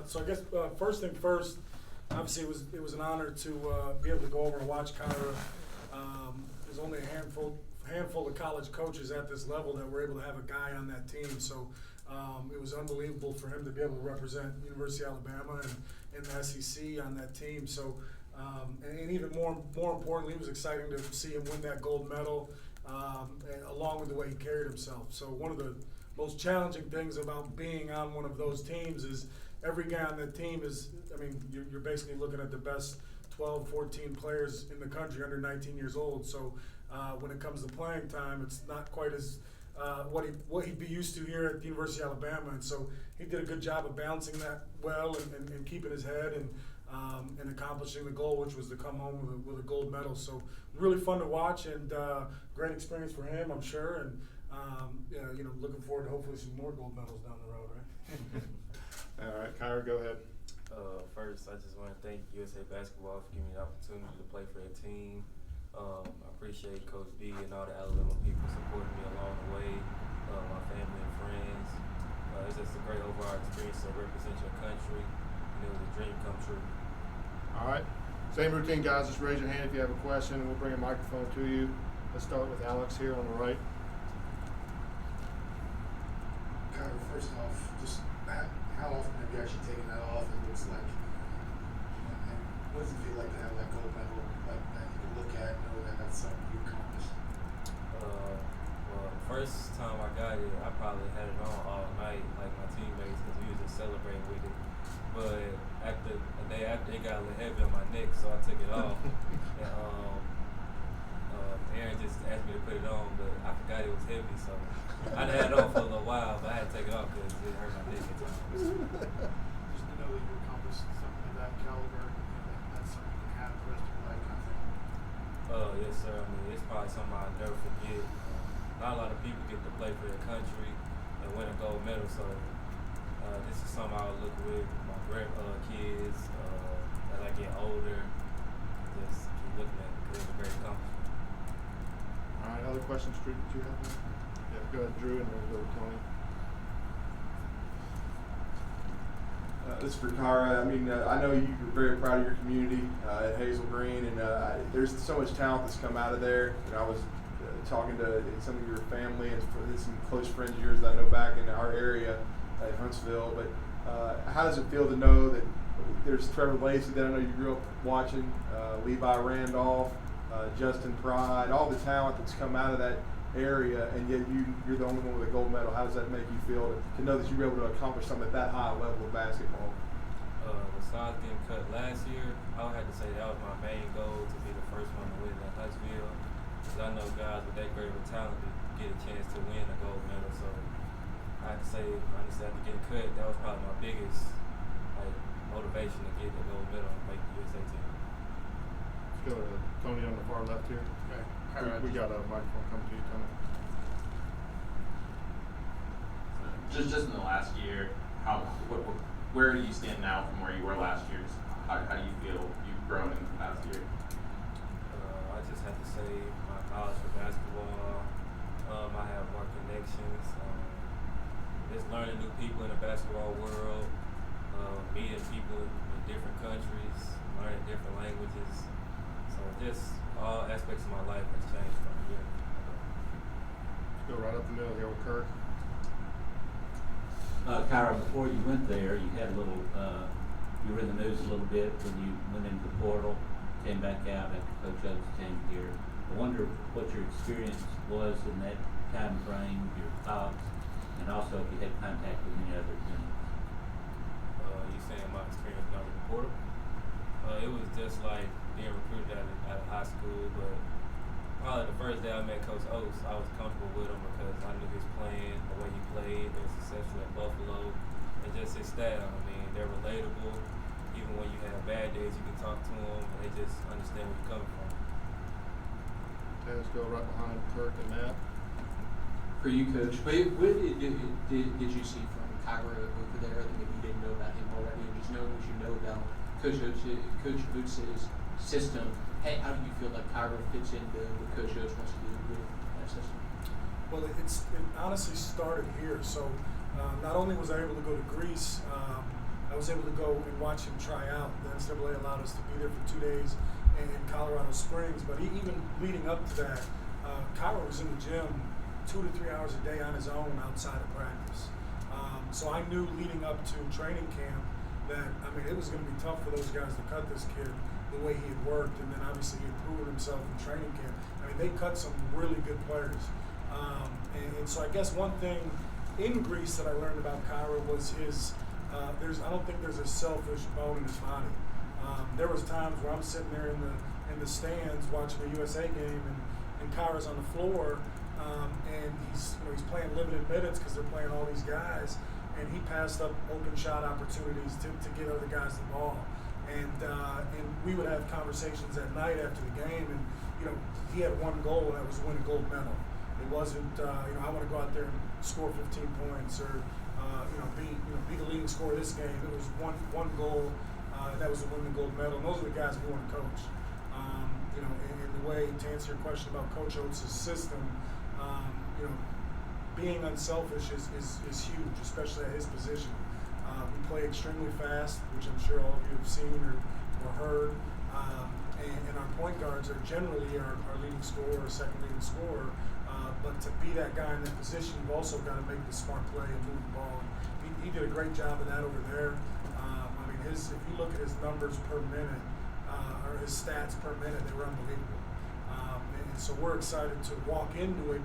So I guess first thing first, obviously it was an honor to be able to go over and watch Kyra. There's only a handful of college coaches at this level that were able to have a guy on that team. So it was unbelievable for him to be able to represent University of Alabama and the SEC on that team. So and even more importantly, it was exciting to see him win that gold medal, along with the way he carried himself. So one of the most challenging things about being on one of those teams is every guy on that team is, I mean, you're basically looking at the best 12, 14 players in the country under 19 years old. So when it comes to playing time, it's not quite as what he'd be used to here at the University of Alabama. And so he did a good job of balancing that well and keeping his head and accomplishing the goal, which was to come home with a gold medal. So really fun to watch and great experience for him, I'm sure. And looking forward to hopefully some more gold medals down the road, right? All right, Kyra, go ahead. First, I just want to thank USA Basketball for giving me the opportunity to play for their team. I appreciate Coach B and all the Alabama people supporting me along the way, my family and friends. It's just a great overall experience to represent your country. It was a dream come true. All right. Same routine, guys. Just raise your hand if you have a question, and we'll bring a microphone to you. Let's start with Alex here on the right. Kyra, first off, just how often have you actually taken that off? And what's like, and what does it feel like to have that gold medal like that you can look at and know that that's something you accomplished? Well, the first time I got it, I probably had it on all night, like my teammates, because we was just celebrating with it. But a day after, it got a little heavy on my neck, so I took it off. And Aaron just asked me to put it on, but I forgot it was heavy, so I had it on for a little while, but I had to take it off because it hurt my neck at times. Just to know that you accomplished something of that caliber, that's something you can have the rest of your life, kind of thing. Yes, sir. I mean, it's probably something I'll never forget. Not a lot of people get to play for their country and win a gold medal, so this is something I'll look with my kids as I get older. Just keep looking at it because it's a great accomplishment. All right, other questions, Drew, that you have? Yeah, go ahead, Drew, and then we'll go with Tony. This is for Kyra. I mean, I know you're very proud of your community at Hazel Green, and there's so much talent that's come out of there. And I was talking to some of your family and some close friends of yours that I know back in our area at Huntsville. But how does it feel to know that there's Trevor Lacey that I know you grew up watching, Levi Randolph, Justin Pride, all the talent that's come out of that area, and yet you're the only one with a gold medal? How does that make you feel to know that you were able to accomplish something at that high level of basketball? Besides getting cut last year, I would have to say that was my main goal, to be the first one to win at Huntsville. Because I know guys with that great of a talent to get a chance to win a gold medal. So I have to say, honestly, after getting cut, that was probably my biggest motivation to get the gold medal and make the USA team. Let's go to Tony on the far left here. Okay. We got a microphone coming to you, Tony. Just in the last year, where do you stand now from where you were last year? How do you feel you've grown in the past year? I just have to say my knowledge for basketball, I have more connections, just learning new people in the basketball world, meeting people in different countries, learning different languages. So just all aspects of my life has changed from a year ago. Let's go right up the middle here with Kirk. Kyra, before you went there, you had a little, you were in the news a little bit when you went into the portal, came back out after Coach Oates came here. I wonder what your experience was in that time frame, your thoughts, and also if you had contact with any other teams. You saying my experience going to the portal? It was just like being recruited out of high school, but probably the first day I met Coach Oates, I was comfortable with him because I knew his plan, the way he played, they were successful at Buffalo, and just his style. I mean, they're relatable. Even when you have bad days, you can talk to them, and they just understand where you're coming from. Okay, let's go right behind Kirk and Matt. For you, Coach, what did you see from Kyra over there that maybe you didn't know about him already, and just knowing what you know about Coach Oates' system? Hey, how do you feel like Kyra fits into what Coach Oates wants to do with that system? Well, it honestly started here. So not only was I able to go to Greece, I I was able to go and watch him try out. The NCAA allowed us to be there for 2 days in Colorado Springs, but even leading up to that, Kyra was in the gym 2 to 3 hours a day on his own outside of practice. So I knew leading up to training camp that, I mean, it was going to be tough for those guys to cut this kid the way he had worked, and then obviously he had proven himself in training camp. I mean, they cut some really good players. And so I guess one thing in Greece that I learned about Kyra was his, I don't think there's a selfish bone in his body. There was times where I'm sitting there in the stands watching a USA game, and Kyra's on the floor, and he's playing limited minutes because they're playing all these guys, and he passed up open shot opportunities to get other guys the ball, and we would have conversations at night after the game, and he had one goal, and that was to win a gold medal. It wasn't I want to go out there and score 15 points or be the leading scorer of this game. It was one goal. That was to win the gold medal. And those are the guys we want to coach. In the way, to answer your question about Coach Oates' system, being unselfish is huge, especially at his position. We play extremely fast, which I'm sure all of you have seen or heard. And our point guards are generally our leading scorer or second leading scorer. But to be that guy in that position, you've also got to make the smart play and move the ball. He did a great job of that over there. If you look at his numbers per minute, or his stats per minute, they were unbelievable. And so we're excited to walk into a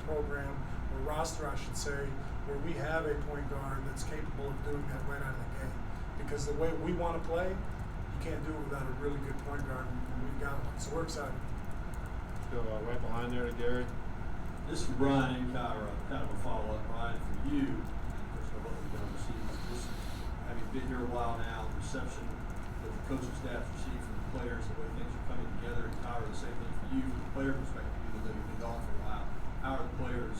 program, or roster, I should say, where we have a point guard that's capable of doing that right out of the gate. Because the way we want to play, you can't do it without a really good point guard, and we've got one. So we're excited. Go right behind there to Gary. This is Bryan and Kyra, kind of a follow-up, Bryan, for you. First of all, we've been overseas. Just having been here a while now, the reception that the coaching staff receive from the players, the way things are coming together, and Kyra, the same thing for you from the player perspective, even though you've been gone for a while. How are the players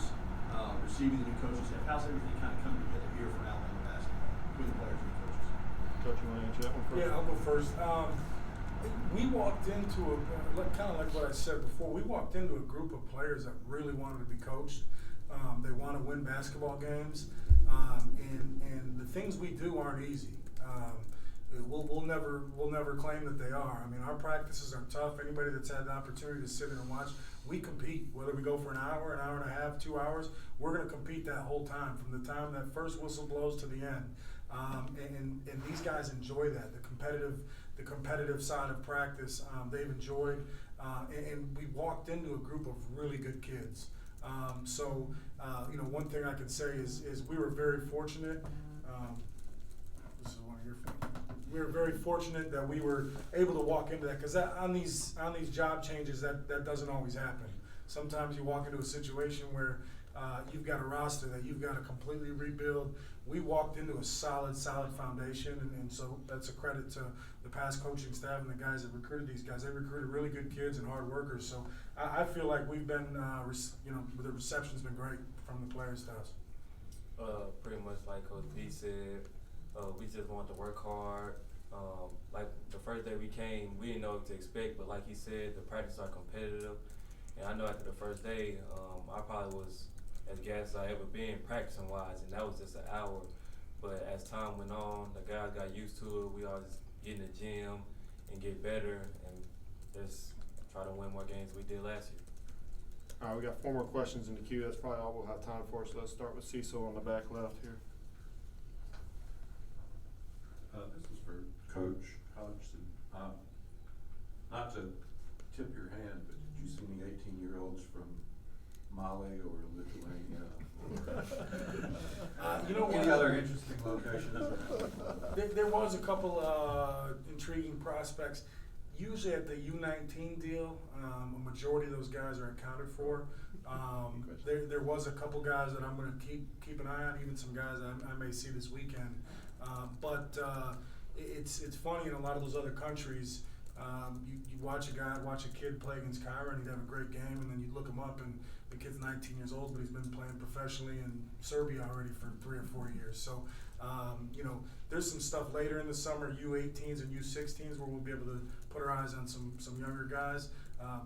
receiving the new coaching staff? How's everything kind of coming together here for Alabama basketball between the players and the coaches? Coach, you want to answer that one first? Yeah, I'll go first. We walked into kind of like what I said before, we walked into a group of players that really wanted to be coached. They want to win basketball games, and the things we do aren't easy. We'll never claim that they are. I mean, our practices are tough. Anybody that's had the opportunity to sit in and watch, we compete. Whether we go for an hour and a half, 2 hours, we're going to compete that whole time, from the time that first whistle blows to the end. And these guys enjoy that, the competitive side of practice. They've enjoyed, and we walked into a group of really good kids. One thing I can say is we were very fortunate. This is one of your phones. We were very fortunate that we were able to walk into that, because on these job changes, that doesn't always happen. Sometimes you walk into a situation where you've got a roster that you've got to completely rebuild. We walked into a solid foundation, and so that's a credit to the past coaching staff and the guys that recruited these guys. They recruited really good kids and hard workers. So I feel like we've been, the reception's been great from the players to us. Pretty much like Coach P said, we just wanted to work hard. Like the first day we came, we didn't know what to expect, but like he said, the practices are competitive. And I know after the first day, I probably was as gassed as I ever been practicing wise, and that was just an hour. But as time went on, the guys got used to it. We always get in the gym and get better and just try to win more games than we did last year. All right, we got 4 more questions in the queue. That's probably all we'll have time for. So let's start with Cecil on the back left here. This is for Coach Hodgson. Not to tip your hand, but did you see any 18-year-olds from Mali or Lithuania? Or any other interesting locations? There was a couple intriguing prospects. Usually at the U19 deal, a majority of those guys are accounted for. There was a couple guys that I'm going to keep an eye on, even some guys that I may see this weekend. But it's funny, in a lot of those other countries, you watch a kid play against Kyra, and he'd have a great game, and then you look him up, and the kid's 19 years old, but he's been playing professionally in Serbia already for 3 or 4 years. So, there's some stuff later in the summer, U18s and U16s, where we'll be able to put our eyes on some younger guys.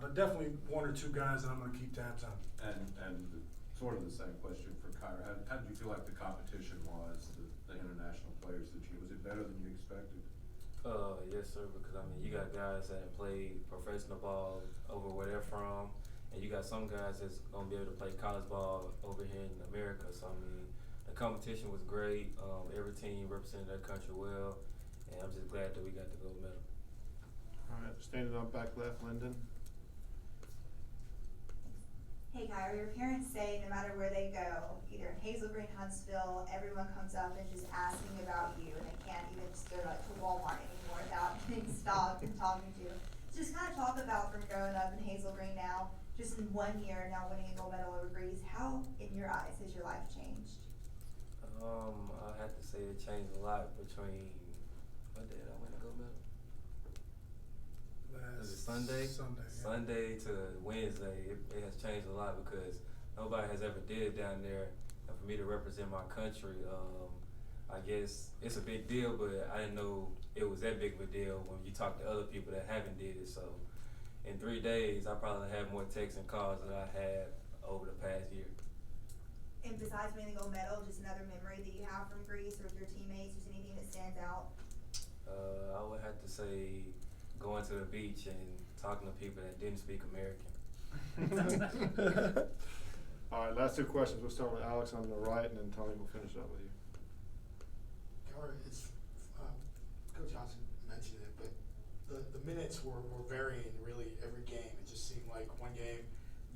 But definitely 1 or 2 guys that I'm going to keep tabs on. And sort of the same question for Kyra. How did you feel like the competition was? The the international players that you, was it better than you expected? Yes, sir. Because I mean, you got guys that have played professional ball over where they're from, and you got some guys that's gonna be able to play college ball over here in America. So I mean, the competition was great. Every team represented their country well, and I'm just glad that we got the gold medal. All right, standing on back left, Lyndon. Hey Kyra, your parents say no matter where they go, either in Hazel Green, Huntsville, everyone comes up and just asking about you, and they can't even just go like to Walmart anymore without getting stopped and talking to you. So just kind of talk about from growing up in Hazel Green now, just in 1 year now winning a gold medal over Greece, how in your eyes has your life changed? I have to say it changed a lot between what day did I win a gold medal? Was it Sunday? Sunday. Yeah. Sunday to Wednesday, it has changed a lot because nobody has ever did it down there. And for me to represent my country, I guess it's a big deal, but I didn't know it was that big of a deal when you talk to other people that haven't did it. So in 3 days, I probably had more texts and calls than I had over the past year. And besides winning the gold medal, just another memory that you have from Greece or with your teammates, just anything that stands out? I would have to say going to the beach and talking to people that didn't speak American. All right, last two questions. We'll start with Alex on the right, and then Tony will finish up with you. Kyra, it's, Coach Hodgson mentioned it, but the minutes were varying really every game. It just seemed like one game,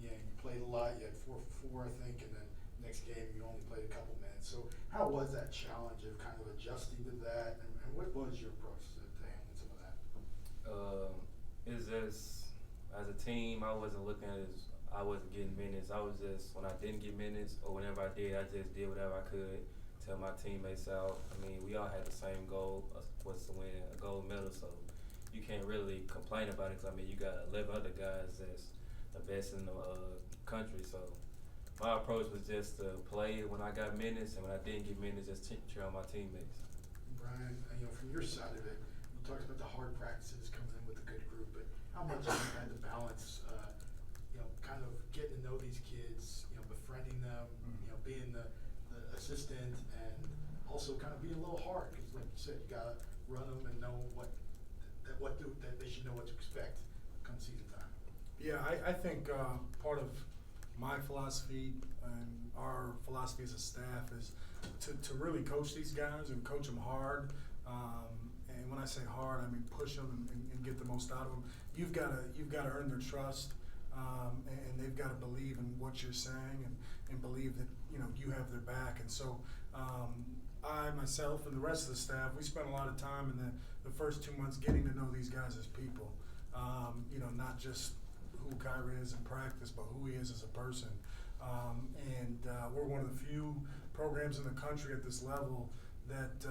you played a lot, you had 4 for 4, I think, and then next game you only played a couple minutes. So how was that challenge of kind of adjusting to that, and what was your approach to handling some of that? It's just, as a team, I wasn't looking at it as I wasn't getting minutes. I was just, when I didn't get minutes or whenever I did, I just did whatever I could to help my teammates out. I mean, we all had the same goal, was to win a gold medal, so you can't really complain about it because, I mean, you got 11 other guys that's the best in the country. So my approach was just to play when I got minutes, and when I didn't get minutes, just cheer on my teammates. Bryan, from your side of it, you talked about the hard practices coming in with a good group, but how much have you had to balance, kind of getting to know these kids, befriending them, being the assistant, and also kind of being a little hard because, like you said, you gotta run them and know that they should know what to expect come season time. Yeah, I think part of my philosophy and our philosophy as a staff is to really coach these guys and coach them hard. And when I say hard, I mean push them and get the most out of them. You've got to earn their trust, and they've got to believe in what you're saying and believe that you have their back. And so I myself and the rest of the staff, we spent a lot of time in the first 2 months getting to know these guys as people. Not just who Kyra is in practice, but who he is as a person. We're one of the few programs in the country at this level that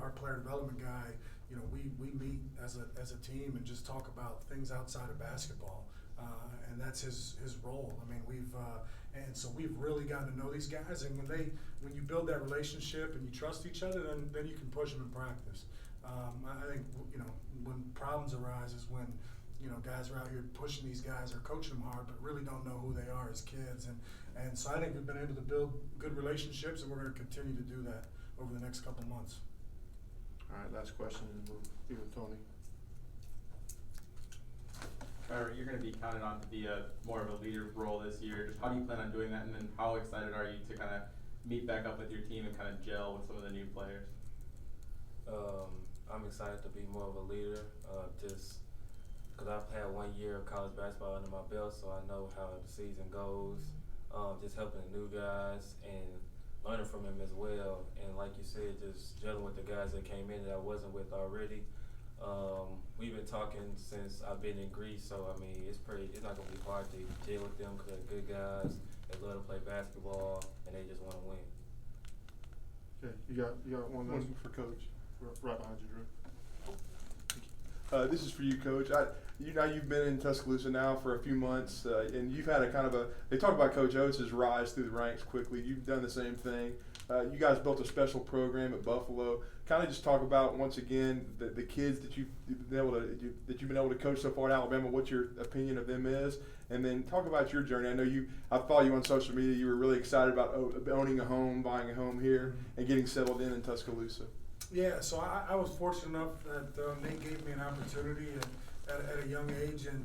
our player development guy, we meet as a team and just talk about things outside of basketball, and that's his role. I mean, we've really gotten to know these guys, and when you build that relationship and you trust each other, then you can push them in practice. I think when problems arise is when guys are out here pushing these guys or coaching them hard, but really don't know who they are as kids. And so I think we've been able to build good relationships, and we're going to continue to do that over the next couple months. All right, last question, and we'll be with Tony. Kyra, you're going to be counted on to be more of a leader role this year. Just how do you plan on doing that, and then how excited are you to kind of meet back up with your team and kind of gel with some of the new players? I'm excited to be more of a leader, just because I've had 1 year of college basketball under my belt, so I know how the season goes. Just helping the new guys and learning from them as well. And like you said, just gelling with the guys that came in that I wasn't with already. We've been talking since I've been in Greece, so I mean, it's not gonna be hard to gel with them because they're good guys. They love to play basketball and they just want to win. Okay, you got one last one for Coach, right behind you, Drew. This is for you, Coach. You've been in Tuscaloosa now for a few months, and you've had they talk about Coach Oates' rise through the ranks quickly. You've done the same thing. you guys built a special program at Buffalo. Kind of just talk about once again the kids that you've been able to coach so far at Alabama. What your opinion of them is, and then talk about your journey. I know I follow you on social media. You were really excited about owning a home, buying a home here, and getting settled in Tuscaloosa. Yeah, so I was fortunate enough that they gave me an opportunity at a young age, and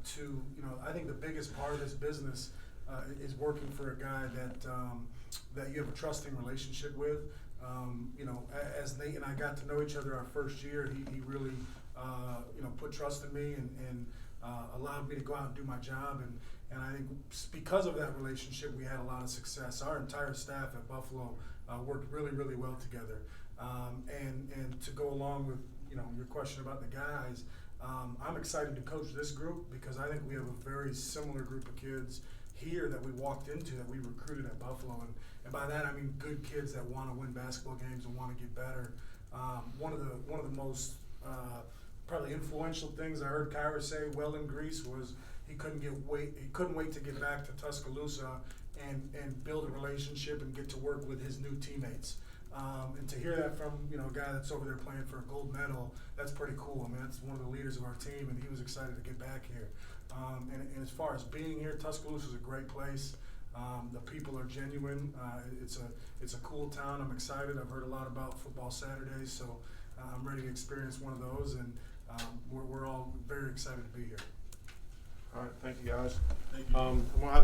to I think the biggest part of this business is working for a guy that you have a trusting relationship with. As Nate and I got to know each other our first year, he really put trust in me and allowed me to go out and do my job, and I think because of that relationship we had a lot of success. Our entire staff at Buffalo worked really, really well together, and to go along with your question about the guys, I'm excited to coach this group because I think we have a very similar group of kids here that we walked into, that we recruited at Buffalo, and by that I mean good kids that want to win basketball games and want to get better. One of the most probably influential things I heard Kyra say well in Greece was he couldn't wait to get back to Tuscaloosa and build a relationship and get to work with his new teammates. And to hear that from a guy that's over there playing for a gold medal, that's pretty cool. I mean, that's one of the leaders of our team, and he was excited to get back here. And as far as being here, Tuscaloosa is a great place. The people are genuine. It's a cool town. I'm excited. I've heard a lot about football Saturdays, so I'm ready to experience one of those, and we're all very excited to be here. All right, thank you guys. Thank you. I'm gonna have